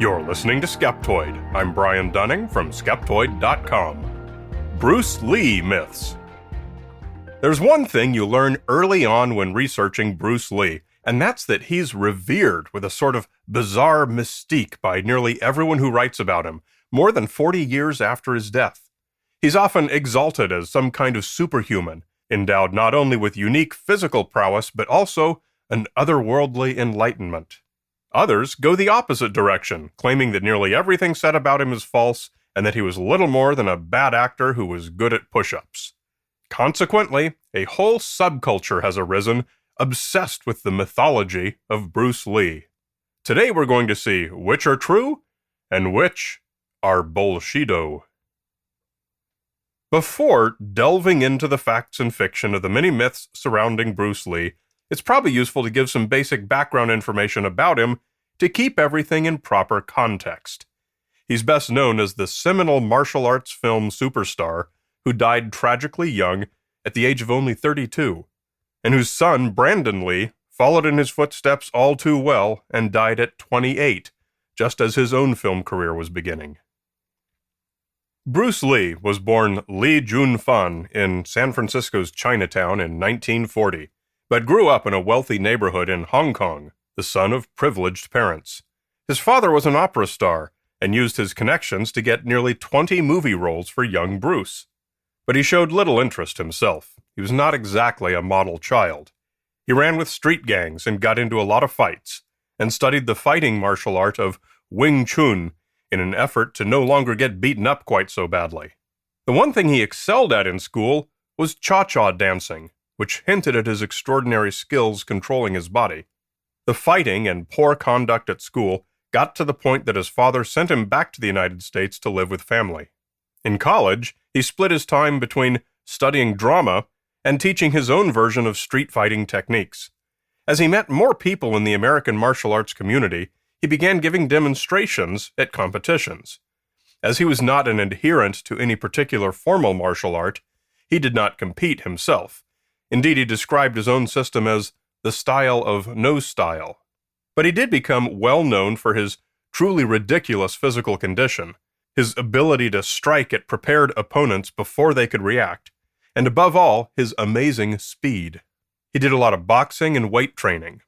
You're listening to Skeptoid. I'm Brian Dunning from Skeptoid.com. Bruce Lee myths. There's one thing you learn early on when researching Bruce Lee, and that's that he's revered with a sort of bizarre mystique by nearly everyone who writes about him, more than 40 years after his death. He's often exalted as some kind of superhuman, endowed not only with unique physical prowess, but also an otherworldly enlightenment. Others go the opposite direction, claiming that nearly everything said about him is false and that he was little more than a bad actor who was good at push-ups. Consequently, a whole subculture has arisen, obsessed with the mythology of Bruce Lee. Today we're going to see which are true and which are bullshido. Before delving into the facts and fiction of the many myths surrounding Bruce Lee, it's probably useful to give some basic background information about him to keep everything in proper context. He's best known as the seminal martial arts film superstar who died tragically young at the age of only 32, and whose son, Brandon Lee, followed in his footsteps all too well and died at 28, just as his own film career was beginning. Bruce Lee was born Lee Jun-fan in San Francisco's Chinatown in 1940, but grew up in a wealthy neighborhood in Hong Kong, the son of privileged parents. His father was an opera star and used his connections to get nearly 20 movie roles for young Bruce. But he showed little interest himself. He was not exactly a model child. He ran with street gangs and got into a lot of fights, and studied the fighting martial art of Wing Chun in an effort to no longer get beaten up quite so badly. The one thing he excelled at in school was cha-cha dancing, which hinted at his extraordinary skills controlling his body. The fighting and poor conduct at school got to the point that his father sent him back to the United States to live with family. In college, he split his time between studying drama and teaching his own version of street fighting techniques. As he met more people in the American martial arts community, he began giving demonstrations at competitions. As he was not an adherent to any particular formal martial art, he did not compete himself. Indeed, he described his own system as the style of no style. But he did become well known for his truly ridiculous physical condition, his ability to strike at prepared opponents before they could react, and above all, his amazing speed. He did a lot of boxing and weight training.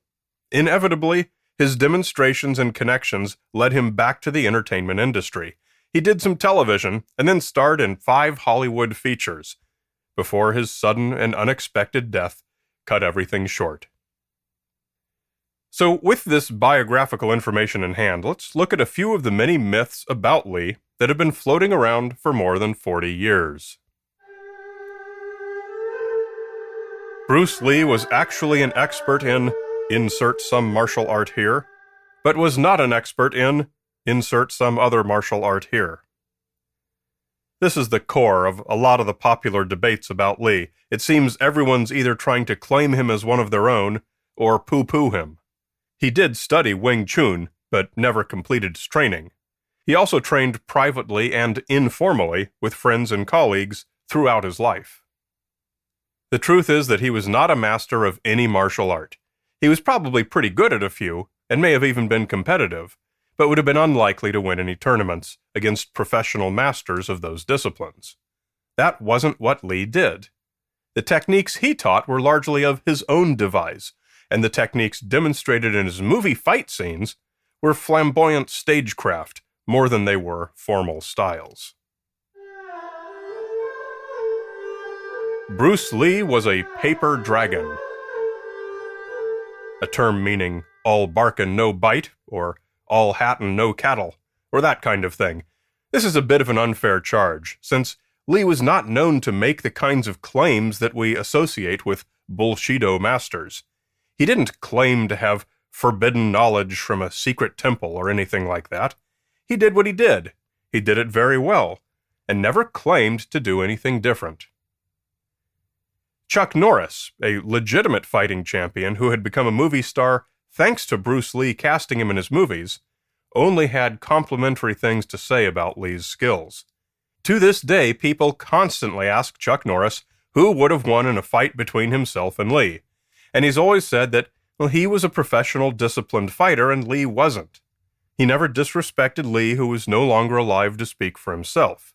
Inevitably, his demonstrations and connections led him back to the entertainment industry. He did some television and then starred in 5 Hollywood features, before his sudden and unexpected death cut everything short. So, with this biographical information in hand, let's look at a few of the many myths about Lee that have been floating around for more than 40 years. Bruce Lee was actually an expert in insert some martial art here, but was not an expert in insert some other martial art here. This is the core of a lot of the popular debates about Lee. It seems everyone's either trying to claim him as one of their own or poo-poo him. He did study Wing Chun, but never completed his training. He also trained privately and informally with friends and colleagues throughout his life. The truth is that he was not a master of any martial art. He was probably pretty good at a few, and may have even been competitive, but would have been unlikely to win any tournaments against professional masters of those disciplines. That wasn't what Lee did. The techniques he taught were largely of his own devise, and the techniques demonstrated in his movie fight scenes were flamboyant stagecraft more than they were formal styles. Bruce Lee was a paper dragon, a term meaning all bark and no bite, or all hat and no cattle, or that kind of thing. This is a bit of an unfair charge, since Lee was not known to make the kinds of claims that we associate with bullshido masters. He didn't claim to have forbidden knowledge from a secret temple or anything like that. He did what he did. He did it very well, and never claimed to do anything different. Chuck Norris, a legitimate fighting champion who had become a movie star thanks to Bruce Lee casting him in his movies, only had complimentary things to say about Lee's skills. To this day, people constantly ask Chuck Norris who would have won in a fight between himself and Lee, and he's always said that, well, he was a professional, disciplined fighter and Lee wasn't. He never disrespected Lee, who was no longer alive to speak for himself.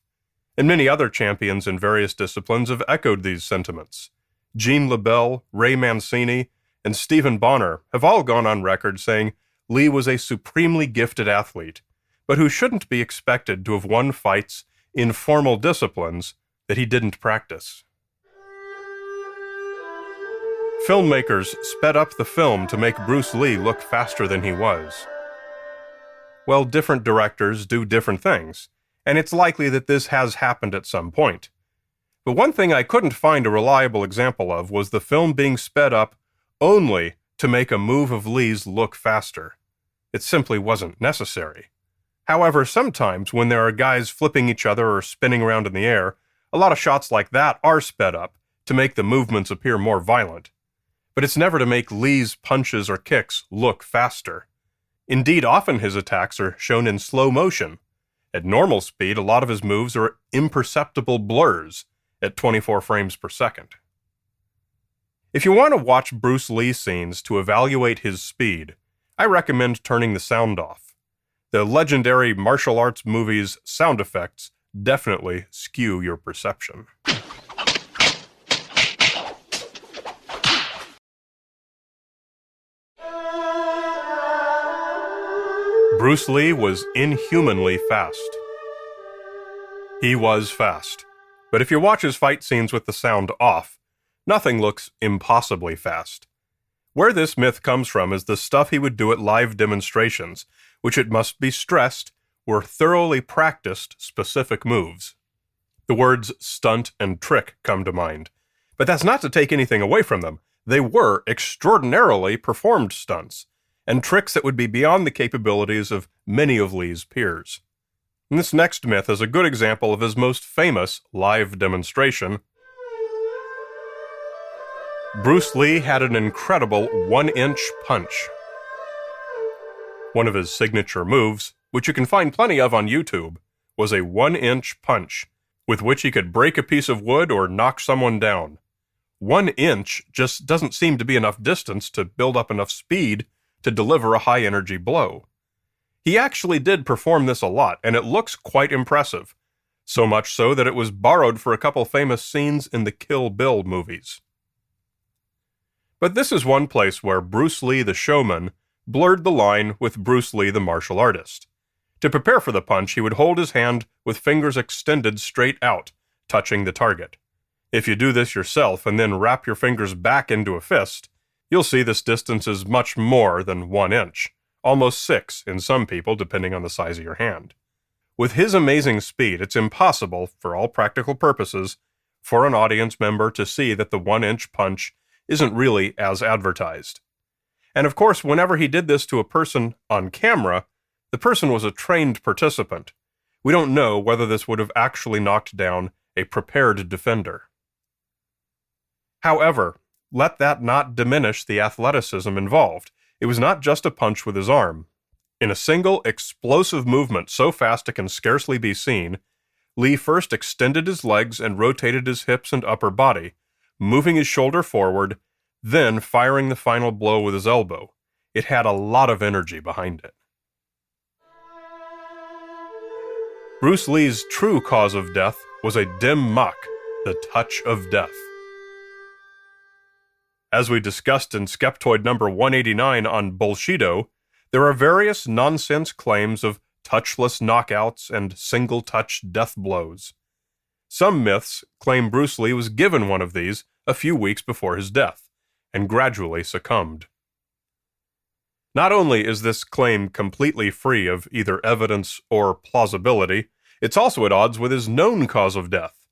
And many other champions in various disciplines have echoed these sentiments. Gene LaBelle, Ray Mancini, and Stephen Bonner have all gone on record saying Lee was a supremely gifted athlete, but who shouldn't be expected to have won fights in formal disciplines that he didn't practice. Filmmakers sped up the film to make Bruce Lee look faster than he was. Well, different directors do different things, and it's likely that this has happened at some point. But one thing I couldn't find a reliable example of was the film being sped up only to make a move of Lee's look faster. It simply wasn't necessary. However, sometimes when there are guys flipping each other or spinning around in the air, a lot of shots like that are sped up to make the movements appear more violent. But it's never to make Lee's punches or kicks look faster. Indeed, often his attacks are shown in slow motion. At normal speed, a lot of his moves are imperceptible blurs at 24 frames per second. If you want to watch Bruce Lee scenes to evaluate his speed, I recommend turning the sound off. The legendary martial arts movie's sound effects definitely skew your perception. Bruce Lee was inhumanly fast. He was fast. But if you watch his fight scenes with the sound off, nothing looks impossibly fast. Where this myth comes from is the stuff he would do at live demonstrations, which it must be stressed were thoroughly practiced specific moves. The words stunt and trick come to mind. But that's not to take anything away from them. They were extraordinarily performed stunts, and tricks that would be beyond the capabilities of many of Lee's peers. And this next myth is a good example of his most famous live demonstration. Bruce Lee had an incredible 1-inch punch. One of his signature moves, which you can find plenty of on YouTube, was a 1-inch punch, with which he could break a piece of wood or knock someone down. 1 inch just doesn't seem to be enough distance to build up enough speed to deliver a high-energy blow. He actually did perform this a lot, and it looks quite impressive, so much so that it was borrowed for a couple famous scenes in the Kill Bill movies. But this is one place where Bruce Lee the showman blurred the line with Bruce Lee the martial artist. To prepare for the punch, he would hold his hand with fingers extended straight out, touching the target. If you do this yourself and then wrap your fingers back into a fist, you'll see this distance is much more than 1 inch, almost 6 in some people, depending on the size of your hand. With his amazing speed, it's impossible, for all practical purposes, for an audience member to see that the 1-inch punch isn't really as advertised. And of course, whenever he did this to a person on camera, the person was a trained participant. We don't know whether this would have actually knocked down a prepared defender. However, let that not diminish the athleticism involved. It was not just a punch with his arm. In a single, explosive movement so fast it can scarcely be seen, Lee first extended his legs and rotated his hips and upper body, moving his shoulder forward, then firing the final blow with his elbow. It had a lot of energy behind it. Bruce Lee's true cause of death was a dim muck, the touch of death. As we discussed in Skeptoid number 189 on Bullshido, there are various nonsense claims of touchless knockouts and single-touch death blows. Some myths claim Bruce Lee was given one of these a few weeks before his death, and gradually succumbed. Not only is this claim completely free of either evidence or plausibility, it's also at odds with his known cause of death.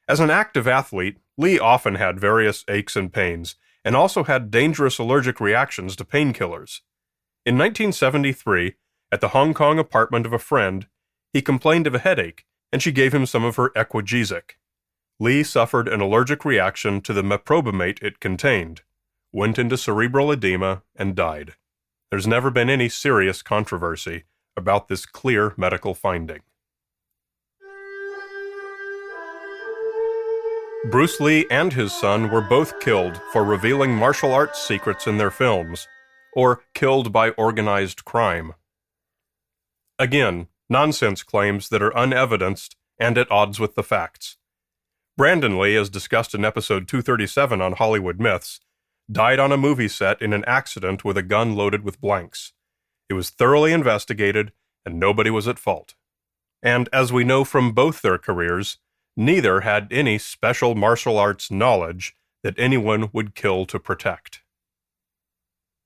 As an active athlete, Lee often had various aches and pains, and also had dangerous allergic reactions to painkillers. In 1973, at the Hong Kong apartment of a friend, he complained of a headache, and she gave him some of her Equagesic. Lee suffered an allergic reaction to the meprobamate it contained, went into cerebral edema, and died. There's never been any serious controversy about this clear medical finding. Bruce Lee and his son were both killed for revealing martial arts secrets in their films, or killed by organized crime. Again, nonsense claims that are unevidenced and at odds with the facts. Brandon Lee, as discussed in episode 237 on Hollywood Myths, died on a movie set in an accident with a gun loaded with blanks. It was thoroughly investigated, and nobody was at fault. And as we know from both their careers, neither had any special martial arts knowledge that anyone would kill to protect.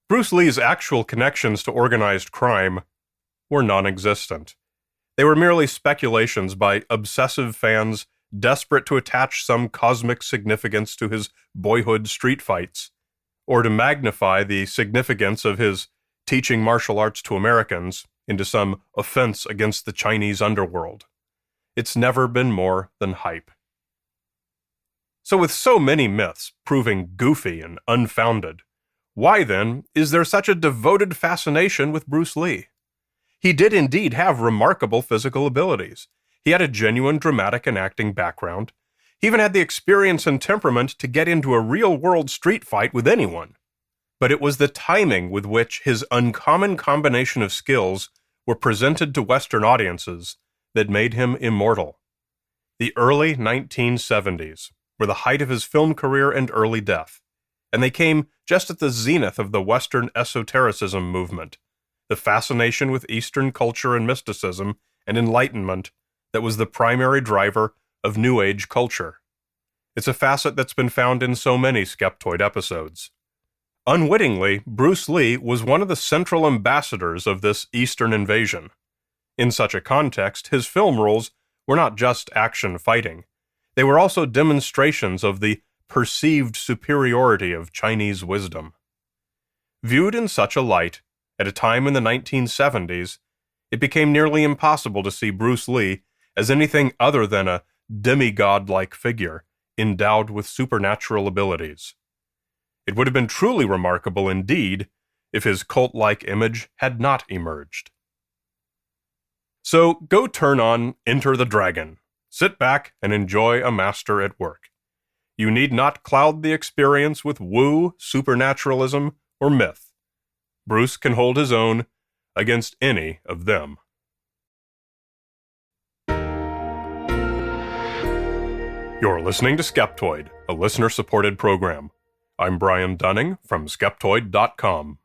Bruce Lee's actual connections to organized crime were non-existent. They were merely speculations by obsessive fans desperate to attach some cosmic significance to his boyhood street fights, or to magnify the significance of his teaching martial arts to Americans into some offense against the Chinese underworld. It's never been more than hype. So with so many myths proving goofy and unfounded, why then is there such a devoted fascination with Bruce Lee? He did indeed have remarkable physical abilities. He had a genuine dramatic and acting background. He even had the experience and temperament to get into a real-world street fight with anyone. But it was the timing with which his uncommon combination of skills were presented to Western audiences that made him immortal. The early 1970s were the height of his film career and early death, and they came just at the zenith of the Western esotericism movement, the fascination with Eastern culture and mysticism and enlightenment that was the primary driver of New Age culture. It's a facet that's been found in so many Skeptoid episodes. Unwittingly, Bruce Lee was one of the central ambassadors of this Eastern invasion. In such a context, his film roles were not just action fighting. They were also demonstrations of the perceived superiority of Chinese wisdom. Viewed in such a light, at a time in the 1970s, it became nearly impossible to see Bruce Lee as anything other than a demigod-like figure endowed with supernatural abilities. It would have been truly remarkable indeed if his cult-like image had not emerged. So go turn on Enter the Dragon. Sit back and enjoy a master at work. You need not cloud the experience with woo, supernaturalism, or myth. Bruce can hold his own against any of them. You're listening to Skeptoid, a listener-supported program. I'm Brian Dunning from Skeptoid.com.